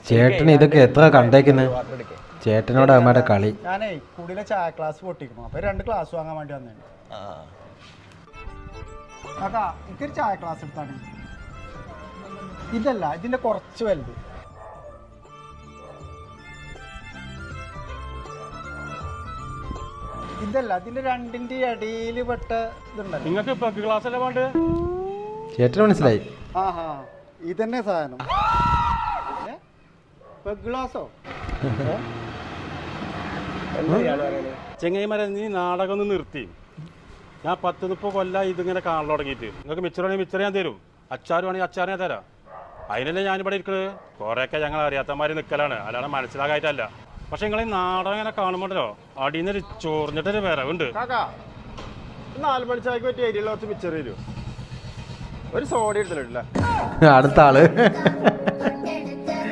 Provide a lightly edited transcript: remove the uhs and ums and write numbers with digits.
ചേട്ടൻ ഇതൊക്കെ എത്ര കണ്ടേക്കുന്നത്? ചേട്ടനോട് അമ്മയുടെ കളി. ഞാനേ കുടിയിലെ ചായ ക്ലാസ് പൊട്ടിക്കുന്നു. അപ്പൊ 2 ഗ്ലാസ് വാങ്ങാൻ വേണ്ടി വന്നേ. കാക്കാ എനിക്കൊരു ചായ ക്ലാസ് എടുത്താണ്. ഇതല്ല, ഇതിന്റെ കുറച്ച് വലുത്. ഇതല്ല, ഇതിന്റെ 2ന്റെ ഇടയിൽ പെട്ട ഇതുണ്ടല്ലോ. നിങ്ങൾക്ക് പെഗ് ഗ്ലാസ് അല്ലേ വേണ്ട? ചേട്ടന് മനസ്സിലായി. ആഹാ, ഇതന്നെ സാധനം. പെഗ് ഗ്ലാസോ? ചെങ്ങൈമാരെ, നീ നാടകം ഒന്ന് നിർത്തി. ഞാൻ 10-30 കൊല്ലം ഇതിങ്ങനെ കാണാൻ തുടങ്ങിയിട്ട്. നിങ്ങൾക്ക് മിച്ചറാണെങ്കിൽ മിച്ചർ ഞാൻ തരും, അച്ചാറുവാണെങ്കിൽ അച്ചാർ ഞാൻ തരാം. അതിനല്ലേ ഞാനിവിടെ ഇരിക്കുന്നത്. കുറേയൊക്കെ ഞങ്ങൾ അറിയാത്തമാര് നിൽക്കലാണ്, അല്ലാതെ മനസ്സിലാകായിട്ടല്ല. പക്ഷെ നിങ്ങൾ ഈ നാടകം ഇങ്ങനെ കാണുമ്പോഴല്ലോ അടിയിൽ ചോറിഞ്ഞിട്ടൊരു വിറവുണ്ട്. 4 മണി ചായക്ക് പറ്റിയ ഏരിയയിൽ കുറച്ച് മിച്ചർ തരുമോ? ഒരു സോഡ എടുത്തിട്ടില്ല. അടുത്ത ആള്